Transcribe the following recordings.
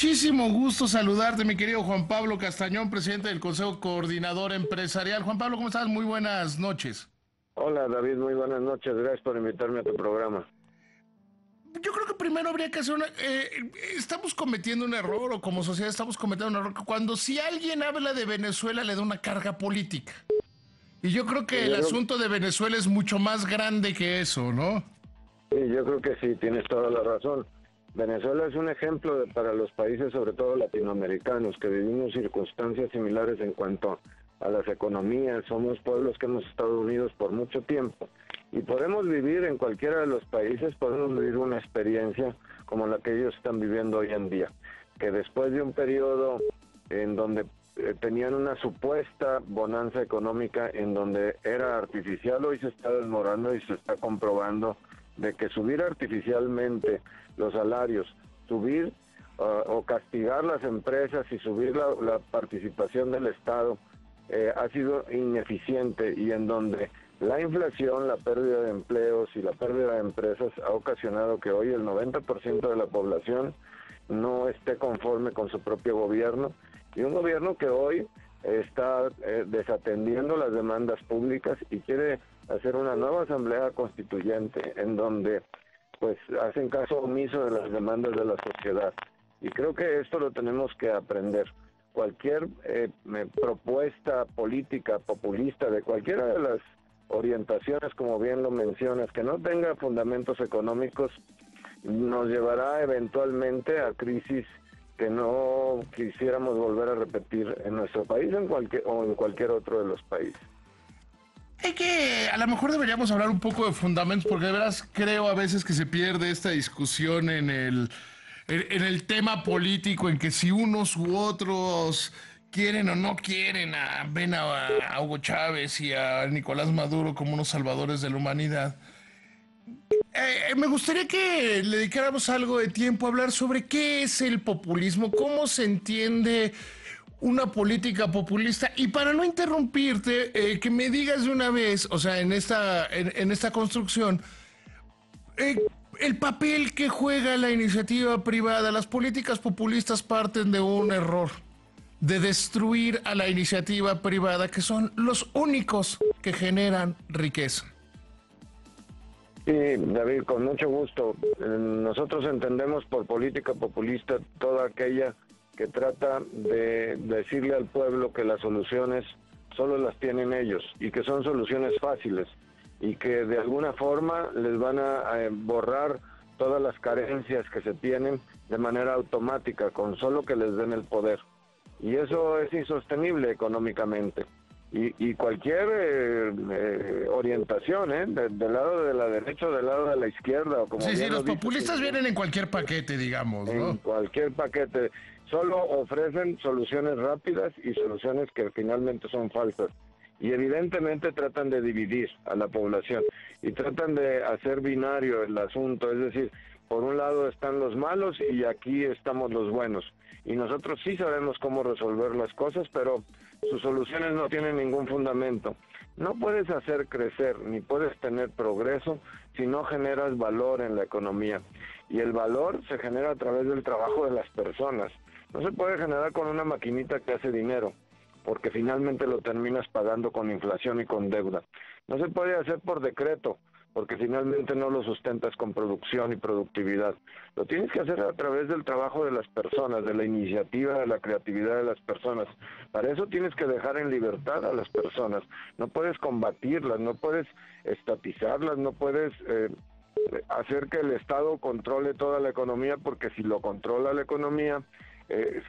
Muchísimo gusto saludarte, mi querido Juan Pablo Castañón, presidente del Consejo Coordinador Empresarial. Juan Pablo, ¿cómo estás? Muy buenas noches. Hola David, muy buenas noches, gracias por invitarme a tu programa. Yo creo que primero habría que hacer una... estamos cometiendo un error, o como sociedad estamos cometiendo un error, que cuando si alguien habla de Venezuela le da una carga política. Y yo creo que Y el yo creo, asunto de Venezuela es mucho más grande que eso, ¿no? yo creo que sí, tienes toda la razón. Venezuela es un ejemplo para los países, sobre todo latinoamericanos, que vivimos circunstancias similares en cuanto a las economías. Somos pueblos que hemos estado unidos por mucho tiempo y podemos vivir en cualquiera de los países, podemos vivir una experiencia como la que ellos están viviendo hoy en día, que después de un periodo en donde tenían una supuesta bonanza económica en donde era artificial, hoy se está desmoronando y se está comprobando de que subir artificialmente los salarios, subir o castigar las empresas y subir la participación del Estado ha sido ineficiente, y en donde la inflación, la pérdida de empleos y la pérdida de empresas ha ocasionado que hoy el 90% de la población no esté conforme con su propio gobierno, y un gobierno que hoy está desatendiendo las demandas públicas y quiere hacer una nueva asamblea constituyente en donde pues hacen caso omiso de las demandas de la sociedad. Y creo que esto lo tenemos que aprender. Cualquier propuesta política populista de cualquiera de las orientaciones, como bien lo mencionas, que no tenga fundamentos económicos, nos llevará eventualmente a crisis que no quisiéramos volver a repetir en nuestro país o en cualquier otro de los países. Hay que, a lo mejor deberíamos hablar un poco de fundamentos, porque de veras creo a veces que se pierde esta discusión en el tema político, en que si unos u otros quieren o no quieren ven a Hugo Chávez y a Nicolás Maduro como unos salvadores de la humanidad. Me gustaría que le dedicáramos algo de tiempo a hablar sobre qué es el populismo, cómo se entiende una política populista, y para no interrumpirte, que me digas de una vez, o sea, en esta construcción, eh, el papel que juega la iniciativa privada. Las políticas populistas parten de un error, de destruir a la iniciativa privada, que son los únicos que generan riqueza. Sí, David, con mucho gusto. Nosotros entendemos por política populista toda aquella que trata de decirle al pueblo que las soluciones solo las tienen ellos y que son soluciones fáciles y que de alguna forma les van a borrar todas las carencias que se tienen de manera automática, con solo que les den el poder. Y eso es insostenible económicamente. Y cualquier orientación, del lado de la derecha o del lado de la izquierda, o como Sí, sí, bien lo los dices, populistas vienen en cualquier paquete, digamos, en ¿no? cualquier paquete, solo ofrecen soluciones rápidas y soluciones que finalmente son falsas. Y evidentemente tratan de dividir a la población y tratan de hacer binario el asunto, es decir, por un lado están los malos y aquí estamos los buenos. Y nosotros sí sabemos cómo resolver las cosas, pero sus soluciones no tienen ningún fundamento. No puedes hacer crecer ni puedes tener progreso si no generas valor en la economía. Y el valor se genera a través del trabajo de las personas. No se puede generar con una maquinita que hace dinero, porque finalmente lo terminas pagando con inflación y con deuda. No se puede hacer por decreto, porque finalmente no lo sustentas con producción y productividad. Lo tienes que hacer a través del trabajo de las personas, de la iniciativa, de la creatividad de las personas. Para eso tienes que dejar en libertad a las personas. No puedes combatirlas, no puedes estatizarlas, no puedes hacer que el Estado controle toda la economía, porque si lo controla la economía,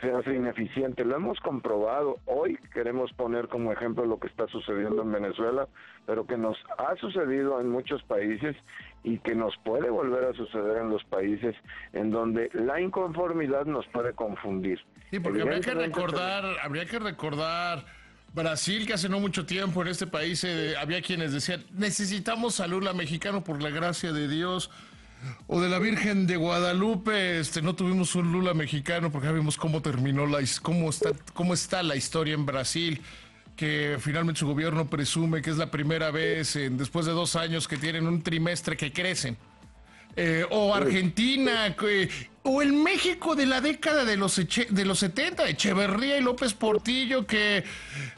se hace ineficiente. Lo hemos comprobado. Hoy queremos poner como ejemplo lo que está sucediendo en Venezuela, pero que nos ha sucedido en muchos países y que nos puede volver a suceder en los países en donde la inconformidad nos puede confundir. Sí, porque habría que recordar Brasil, que hace no mucho tiempo en este país había quienes decían, necesitamos salud la mexicano por la gracia de Dios. O de la Virgen de Guadalupe, no tuvimos un Lula mexicano, porque ya vimos cómo terminó cómo está la historia en Brasil, que finalmente su gobierno presume que es la primera vez después de 2 años que tienen un trimestre que crecen. o Argentina, o el México de la década de de los 70, Echeverría y López Portillo, que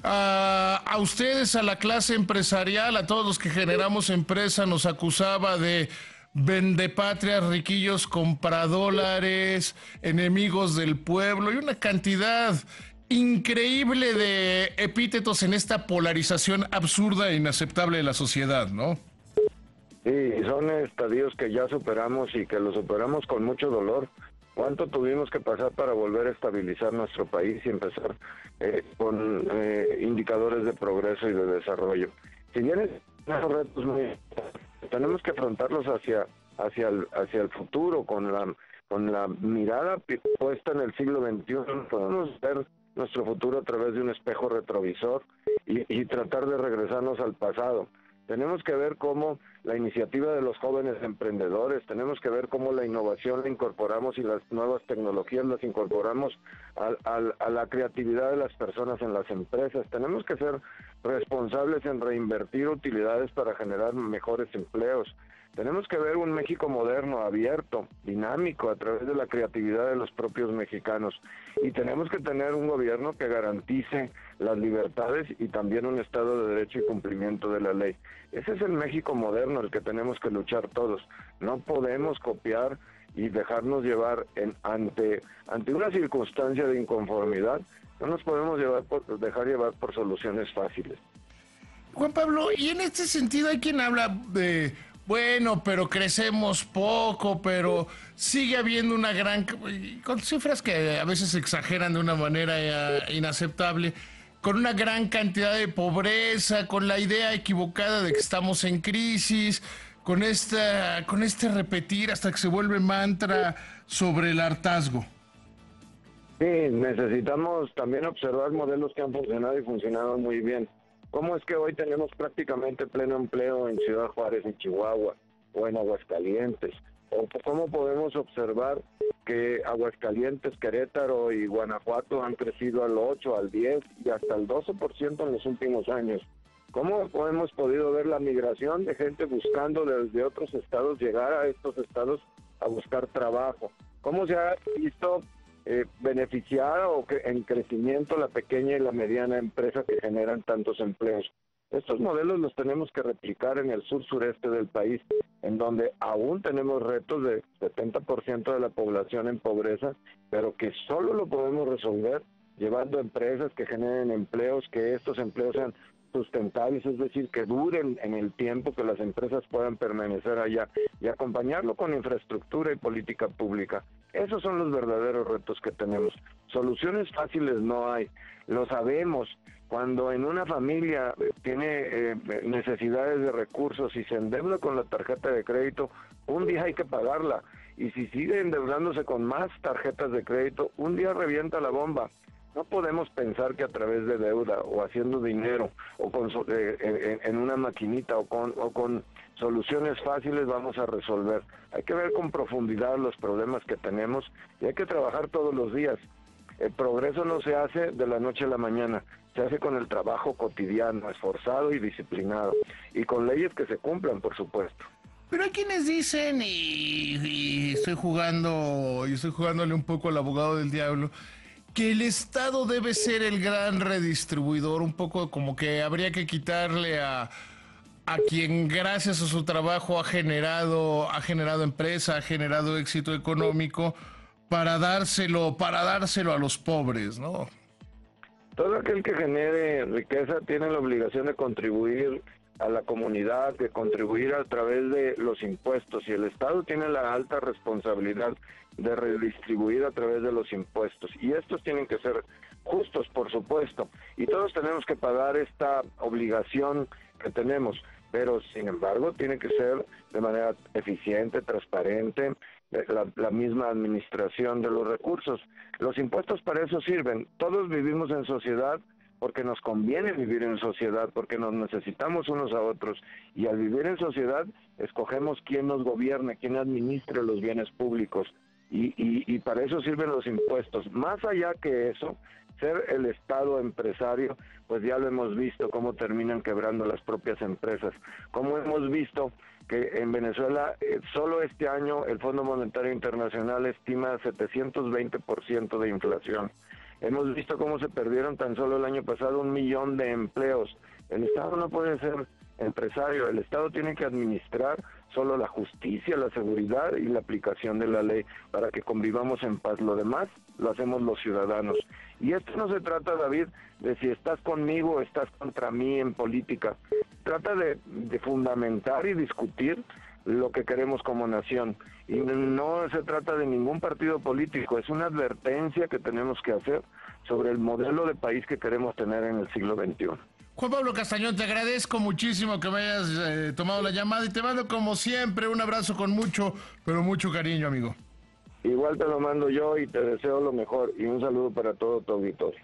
a ustedes, a la clase empresarial, a todos los que generamos empresa, nos acusaba de vendepatrias, riquillos compradólares, enemigos del pueblo y una cantidad increíble de epítetos en esta polarización absurda e inaceptable de la sociedad, ¿no? Sí, son estadios que ya superamos y que los superamos con mucho dolor. ¿Cuánto tuvimos que pasar para volver a estabilizar nuestro país y empezar con indicadores de progreso y de desarrollo? Si bien esos retos muy, tenemos que afrontarlos hacia el futuro con la mirada puesta en el siglo XXI. Podemos ver nuestro futuro a través de un espejo retrovisor y tratar de regresarnos al pasado. Tenemos que ver cómo la iniciativa de los jóvenes emprendedores, tenemos que ver cómo la innovación la incorporamos y las nuevas tecnologías las incorporamos a la creatividad de las personas en las empresas. Tenemos que ser responsables en reinvertir utilidades para generar mejores empleos. Tenemos que ver un México moderno, abierto, dinámico, a través de la creatividad de los propios mexicanos. Y tenemos que tener un gobierno que garantice las libertades y también un Estado de Derecho y cumplimiento de la ley. Ese es el México moderno, el que tenemos que luchar todos. No podemos copiar y dejarnos llevar ante una circunstancia de inconformidad. No nos podemos dejar llevar por soluciones fáciles. Juan Pablo, y en este sentido hay quien habla de, bueno, pero crecemos poco, pero sigue habiendo una gran, con cifras que a veces se exageran de una manera inaceptable, con una gran cantidad de pobreza, con la idea equivocada de que estamos en crisis, con este repetir hasta que se vuelve mantra sobre el hartazgo. Sí, necesitamos también observar modelos que han funcionado y funcionado muy bien. ¿Cómo es que hoy tenemos prácticamente pleno empleo en Ciudad Juárez, en Chihuahua, o en Aguascalientes? ¿O cómo podemos observar que Aguascalientes, Querétaro y Guanajuato han crecido al 8, al 10 y hasta el 12% en los últimos años? ¿Cómo hemos podido ver la migración de gente buscando desde otros estados llegar a estos estados a buscar trabajo? ¿Cómo se ha visto beneficiada o que en crecimiento la pequeña y la mediana empresa que generan tantos empleos? Estos modelos los tenemos que replicar en el sur-sureste del país, en donde aún tenemos retos de 70% de la población en pobreza, pero que solo lo podemos resolver llevando empresas que generen empleos, que estos empleos sean sustentables, es decir, que duren en el tiempo, que las empresas puedan permanecer allá y acompañarlo con infraestructura y política pública. Esos son los verdaderos retos que tenemos. Soluciones fáciles no hay, lo sabemos. Cuando en una familia tiene necesidades de recursos y se endeuda con la tarjeta de crédito, un día hay que pagarla. Y si sigue endeudándose con más tarjetas de crédito, un día revienta la bomba. No podemos pensar que a través de deuda o haciendo dinero o en una maquinita o con soluciones fáciles vamos a resolver. Hay que ver con profundidad los problemas que tenemos y hay que trabajar todos los días. El progreso no se hace de la noche a la mañana, se hace con el trabajo cotidiano, esforzado y disciplinado, y con leyes que se cumplan, por supuesto. Pero hay quienes dicen, y estoy jugándole un poco al abogado del diablo, que el Estado debe ser el gran redistribuidor, un poco como que habría que quitarle a quien gracias a su trabajo ha generado empresa, ha generado éxito económico, para dárselo a los pobres, ¿no? Todo aquel que genere riqueza tiene la obligación de contribuir a la comunidad, de contribuir a través de los impuestos, y el Estado tiene la alta responsabilidad de redistribuir a través de los impuestos, y estos tienen que ser justos, por supuesto, y todos tenemos que pagar esta obligación que tenemos, pero sin embargo tiene que ser de manera eficiente, transparente, la misma administración de los recursos. Los impuestos para eso sirven. Todos vivimos en sociedad porque nos conviene vivir en sociedad, porque nos necesitamos unos a otros, y al vivir en sociedad escogemos quién nos gobierne, quién administre los bienes públicos, y para eso sirven los impuestos. Más allá que eso, ser el Estado empresario, pues ya lo hemos visto cómo terminan quebrando las propias empresas, como hemos visto que en Venezuela solo este año el Fondo Monetario Internacional estima 720% de inflación. Hemos visto cómo se perdieron tan solo el año pasado 1 millón de empleos. El Estado no puede ser empresario, el Estado tiene que administrar solo la justicia, la seguridad y la aplicación de la ley para que convivamos en paz. Lo demás lo hacemos los ciudadanos. Y esto no se trata, David, de si estás conmigo o estás contra mí en política. Trata de fundamentar y discutir lo que queremos como nación. Y no se trata de ningún partido político, es una advertencia que tenemos que hacer sobre el modelo de país que queremos tener en el siglo XXI. Juan Pablo Castañón, te agradezco muchísimo que me hayas tomado la llamada y te mando como siempre un abrazo con mucho, pero mucho cariño, amigo. Igual te lo mando yo y te deseo lo mejor y un saludo para todo tu auditorio.